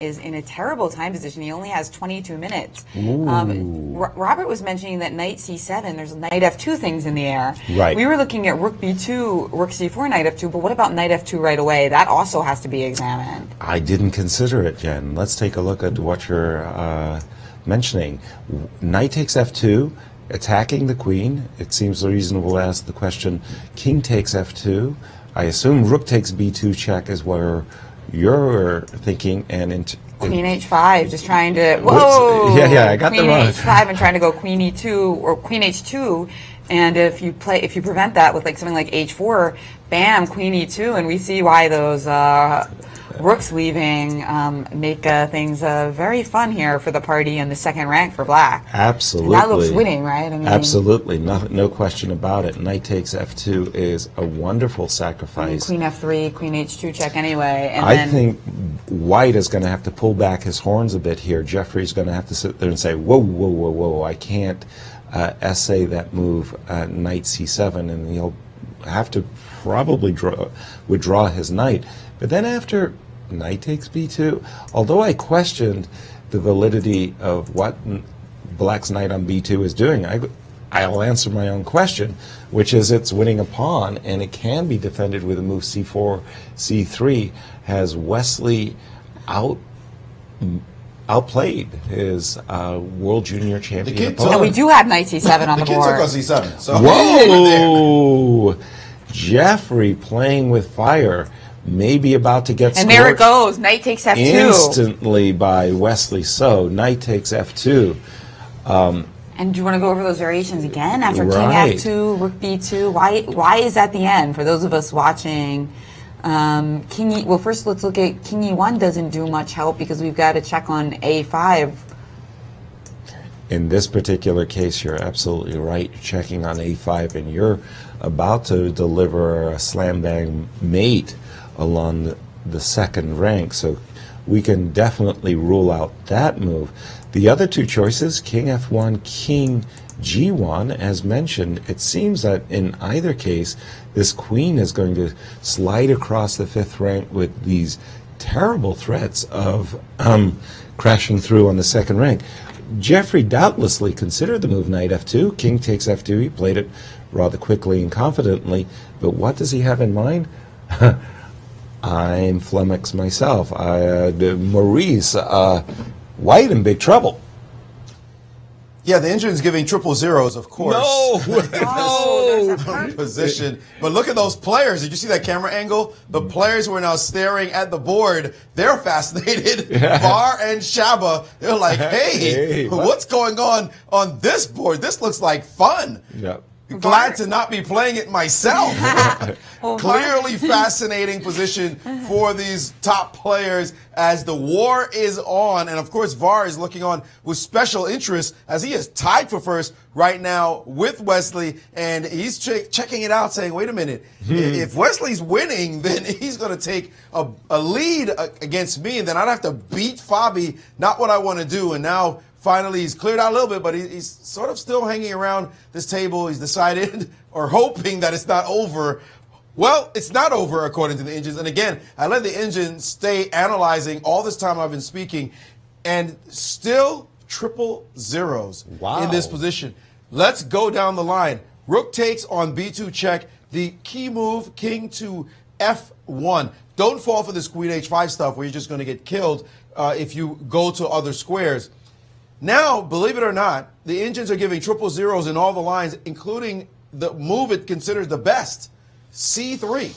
is in a terrible time position. He only has 22 minutes. Robert was mentioning that knight c7, there's knight f2 things in the air. Right. We were looking at rook b2, rook c4, knight f2, but what about knight f2 right away? That also has to be examined. I didn't consider it, Jen. Let's take a look at what you're mentioning. Knight takes f2, attacking the queen. It seems reasonable to ask the question, king takes f2. I assume rook takes b2 check is where you're thinking, and queen h5, just trying to, whoa! Yeah, I got the wrong. Queen h5 and trying to go queen e2 or queen h2, and if you prevent that with like something like h4, bam, queen e2, and we see why those rooks leaving make things very fun here for the party in the second rank for black. Absolutely. And that looks winning, right? I mean, absolutely, no question about it. Knight takes f2 is a wonderful sacrifice. Queen f3, queen h2 check anyway. And I think white is going to have to pull back his horns a bit here. Jeffrey's going to have to sit there and say, whoa, whoa, whoa, whoa, I can't essay that move, knight c7, and he'll have to probably withdraw his knight. But then after knight takes b2, although I questioned the validity of what black's knight on b2 is doing, I'll answer my own question, which is it's winning a pawn, and it can be defended with a move c4, c3. Has Wesley outplayed his world junior champion opponent? And we do have knight c7 on the board. The kid took on c7. So whoa! Jeffrey playing with fire. Maybe about to get and there it goes. Knight takes f2 instantly by Wesley. So knight takes f2. And do you want to go over those variations again after right. king f2, rook b2? Why is that the end for those of us watching? Well, first let's look at king e1 doesn't do much help because we've got to check on a5. In this particular case, you're absolutely right. You're checking on a5, and you're about to deliver a slam bang mate along the second rank, so we can definitely rule out that move. The other two choices, king f1, king g1, as mentioned, it seems that in either case this queen is going to slide across the fifth rank with these terrible threats of crashing through on the second rank. Jeffrey doubtlessly considered the move knight f2, king takes f2. He played it rather quickly and confidently, but what does he have in mind? I'm flummoxed myself. Maurice, white in big trouble. Yeah, the engine's giving triple zeros, of course. No! Position. But look at those players. Did you see that camera angle? The players who are now staring at the board, they're fascinated. Var and Shaba, they're like, hey, what's going on this board? This looks like fun. Yep. Glad to not be playing it myself. Clearly fascinating position for these top players as the war is on. And of course, VAR is looking on with special interest as he is tied for first right now with Wesley. And he's checking it out saying, wait a minute, if Wesley's winning, then he's going to take a lead against me. And then I'd have to beat Fabi. Not what I want to do. And now finally, he's cleared out a little bit, but he's sort of still hanging around this table. He's decided or hoping that it's not over. Well, it's not over, according to the engines. And again, I let the engine stay analyzing all this time I've been speaking, and still triple zeros in this position. Let's go down the line. Rook takes on b2 check. The key move, king to f1. Don't fall for this queen h5 stuff where you're just going to get killed if you go to other squares. Now, believe it or not, the engines are giving triple zeros in all the lines, including the move it considers the best, c3.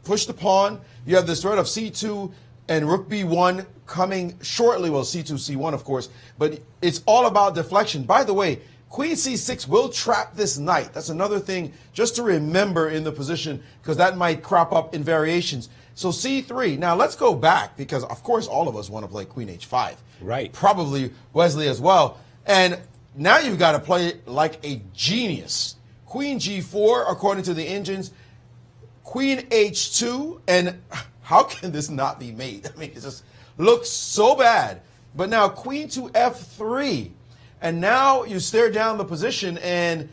Push the pawn. You have this threat of c2 and rook b1 coming shortly. Well, c2, c1, of course. But it's all about deflection. By the way, queen c6 will trap this knight. That's another thing just to remember in the position, because that might crop up in variations. So c3. Now, let's go back, because, of course, all of us want to play queen h5. Right. Probably Wesley as well. And now you've got to play like a genius. Queen g4, according to the engines. Queen h2. And how can this not be made? I mean, it just looks so bad. But now queen to f3. And now you stare down the position, and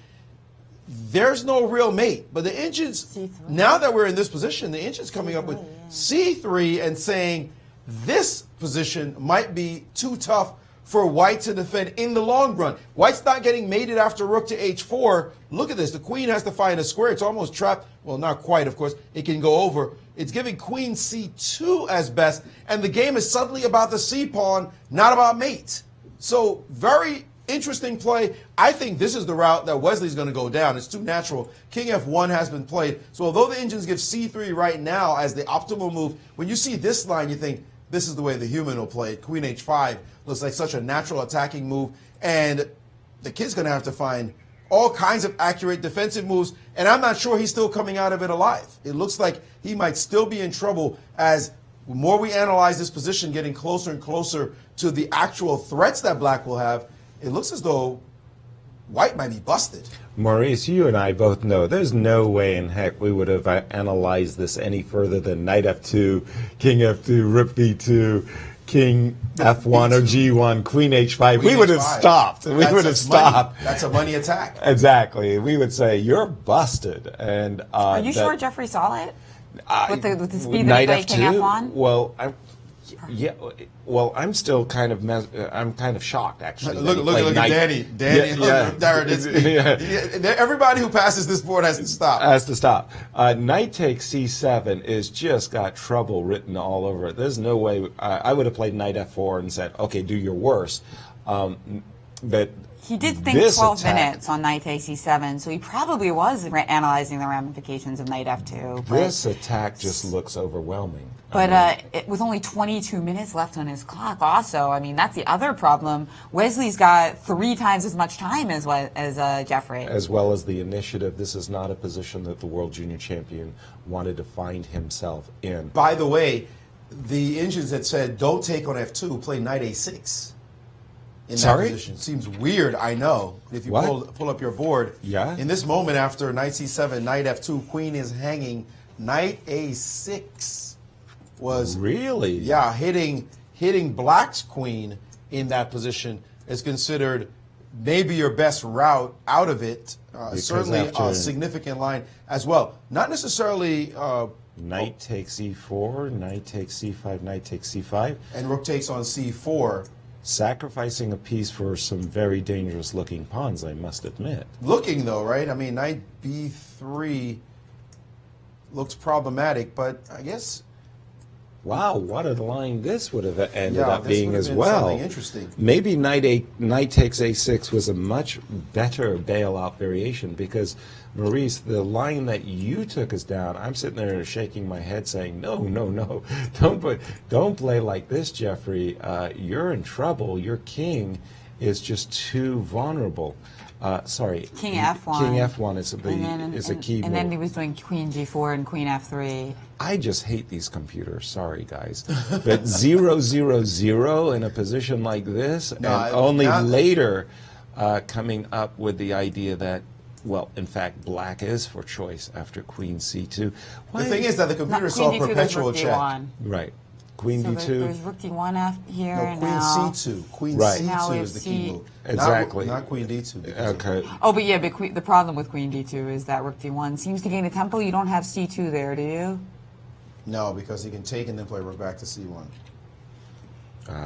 there's no real mate. But the engines, now that we're in this position, the engine's coming up with c3 and saying, this position might be too tough for white to defend in the long run. White's not getting mated after rook to h4. Look at this. The queen has to find a square. It's almost trapped. Well, not quite, of course. It can go over. It's giving queen c2 as best, and the game is suddenly about the c-pawn, not about mate. So very interesting play. I think this is the route that Wesley's going to go down. It's too natural. King f1 has been played. So although the engines give c3 right now as the optimal move, when you see this line, you think, this is the way the human will play it. Queen h5 looks like such a natural attacking move. And the kid's going to have to find all kinds of accurate defensive moves. And I'm not sure he's still coming out of it alive. It looks like he might still be in trouble as the more we analyze this position, getting closer and closer to the actual threats that black will have. It looks as though white might be busted. Maurice, you and I both know there's no way in heck we would have analyzed this any further than knight f2, king f2, rook b2, king f1 or g1, queen h5. We would have stopped. We would have stopped. That's a money attack. Exactly. We would say, you're busted. And are you sure Jeffrey saw it? With the speed knight that king f1? Well, yeah. Well, I'm still kind of I'm kind of shocked actually. Look at Danny. Everybody who passes this board has to stop. Has to stop. Knight takes c7 is just got trouble written all over it. There's no way I would have played knight f4 and said, okay, do your worst. But he did think 12 minutes on knight takes c7, so he probably was analyzing the ramifications of knight f2. This attack just looks overwhelming. But with only 22 minutes left on his clock also, I mean, that's the other problem. Wesley's got 3 times as much time as Jeffrey. As well as the initiative. This is not a position that the world junior champion wanted to find himself in. By the way, the engines that said don't take on f2, play knight a6. In that position. Seems weird, I know. If you pull up your board, in this moment after knight c7, knight f2, queen is hanging, knight a6 was hitting black's queen in that position is considered maybe your best route out of it. Certainly a significant line as well. Not necessarily knight takes e4, knight takes c5, knight takes c5, and rook takes on c4. Sacrificing a piece for some very dangerous looking pawns, I must admit. Looking though, right? I mean, knight b3 looks problematic, but I guess. Wow, what a line this would have ended up being as well. Interesting. Maybe knight takes a6 was a much better bailout variation because, Maurice, the line that you took us down, I'm sitting there shaking my head saying, no, don't play like this, Jeffrey. You're in trouble. Your king is just too vulnerable. Sorry. King f1. King f1 is a key move. And then he was doing queen g4 and queen f3. I just hate these computers. Sorry, guys. But 0-0-0 in a position like this, and only later coming up with the idea that, well, in fact, black is for choice after queen c2. The thing is that the computer saw perpetual check. Right. Queen d2. There's rook d1 here, and queen now c2. Queen c2 is the key move. Exactly. Not queen d2. Okay. Oh, but yeah, but the problem with queen d2 is that rook d1 seems to gain a tempo. You don't have c2 there, do you? No, because he can take and then play rook back to c1.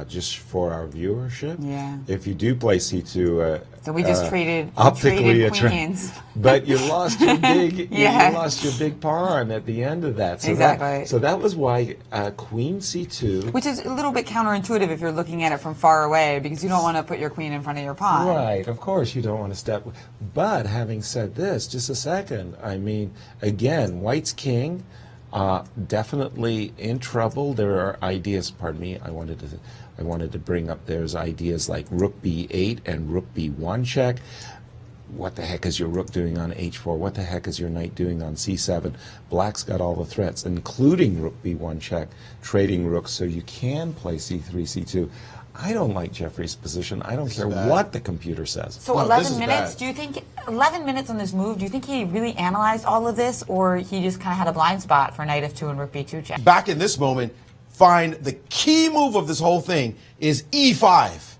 Just for our viewership, yeah. If you do play c2, so we just traded queens, but you lost your big, you lost your big pawn at the end of that. So exactly. So that was why queen c2, which is a little bit counterintuitive if you're looking at it from far away, because you don't want to put your queen in front of your pawn. Right. Of course, you don't want to step. But having said this, just a second. I mean, again, white's king. Definitely in trouble. There are ideas. Pardon me. I wanted to bring up. There's ideas like rook b8 and rook b1 check. What the heck is your rook doing on h4? What the heck is your knight doing on c7? Black's got all the threats, including rook b1 check, trading rooks, so you can play c3, c2. I don't like Jeffrey's position. I don't care what the computer says. So 11 minutes, do you think, 11 minutes on this move, do you think he really analyzed all of this, or he just kind of had a blind spot for knight f2 and rook b2 check? Back in this moment, find the key move of this whole thing is e5.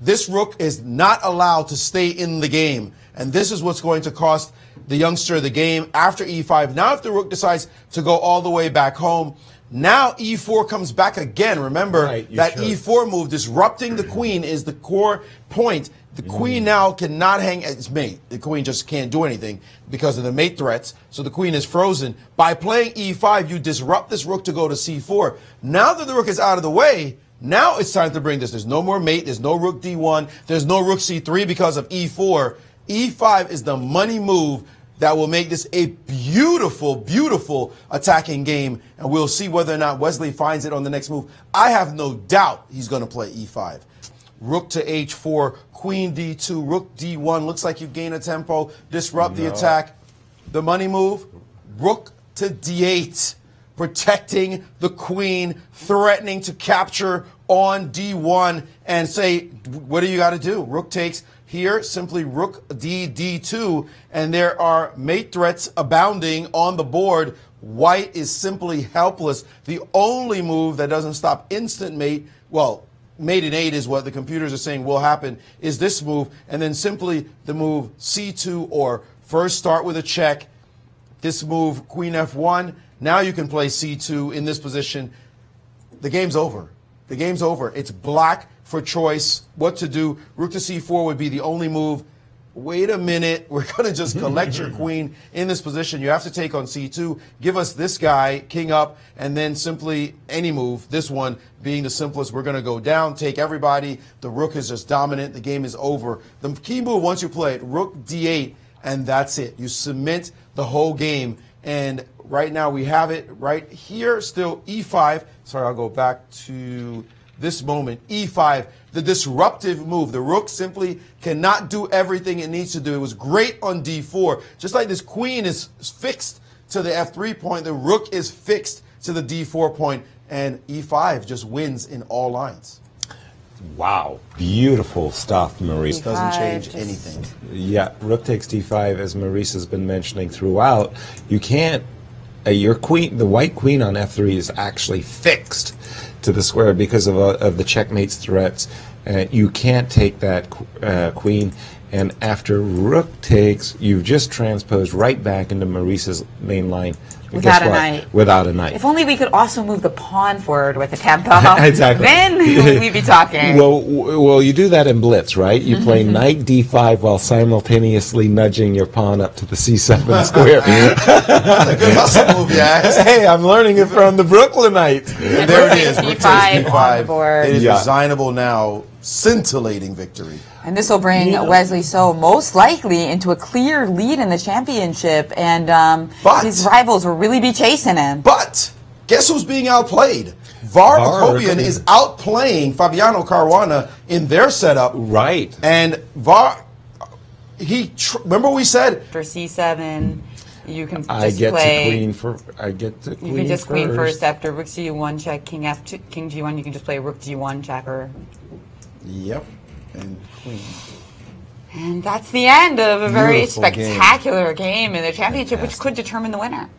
This rook is not allowed to stay in the game, and this is what's going to cost the youngster the game after e5. Now if the rook decides to go all the way back home, Now e4 comes back again. Remember that e4 move, disrupting the queen, is the core point. The queen now cannot hang its mate. The queen just can't do anything because of the mate threats. So the queen is frozen. By playing e5, you disrupt this rook to go to c4. Now that the rook is out of the way, now it's time to bring this. There's no more mate. There's no rook d1. There's no rook c3 because of e4. e5 is the money move that will make this a beautiful, beautiful attacking game. And we'll see whether or not Wesley finds it on the next move. I have no doubt he's going to play e5. Rook to h4, queen d2, rook d1. Looks like you gain a tempo, disrupt the attack. The money move, rook to d8, protecting the queen, threatening to capture on d1 and say, what do you got to do? Rook takes here, simply rook d2, and there are mate threats abounding on the board. White is simply helpless. The only move that doesn't stop instant mate, well, mate in 8 is what the computers are saying will happen, is this move, and then simply the move c2, or first start with a check. This move, queen f1. Now you can play c2 in this position. The game's over. The game's over. It's black for choice. What to do? Rook to c4 would be the only move. Wait a minute. We're going to just collect your queen in this position. You have to take on c2. Give us this guy, king up, and then simply any move, this one being the simplest. We're going to go down, take everybody. The rook is just dominant. The game is over. The key move, once you play it, rook d8, and that's it. You cement the whole game. And right now we have it right here, still e5. Sorry, I'll go back to this moment. e5, the disruptive move. The rook simply cannot do everything it needs to do. It was great on d4. Just like this queen is fixed to the f3 point, the rook is fixed to the d4 point, and e5 just wins in all lines. Wow, beautiful stuff, Maurice. Doesn't change anything. Yeah, rook takes d5, as Maurice has been mentioning throughout. You can't, your queen, the white queen on f3 is actually fixed to the square because of the checkmate's threats. You can't take that queen, and after rook takes, you've just transposed right back into Maurice's main line. Without a knight. Without a knight. If only we could also move the pawn forward with a tempo. Exactly. Then we'd be talking. Well, you do that in blitz, right? You play knight d5 while simultaneously nudging your pawn up to the c7 square. That's a good hustle move, yeah. Hey, I'm learning it from the Brooklynites. And there it is. Rook takes d5 on the board. It is resignable now. Scintillating victory. And this will bring Wesley So most likely into a clear lead in the championship, and his rivals will really be chasing him. But guess who's being outplayed? VAR Akobian is outplaying Fabiano Caruana in their setup. Right. And VAR, remember we said For c7, you can just I get play. to queen for. I get to queen. You can just queen first after rook c1 check, king f2, king g1. You can just play rook g1 checker. Yep, and queen. And that's the end of a very Beautiful spectacular game in the championship, which could determine the winner.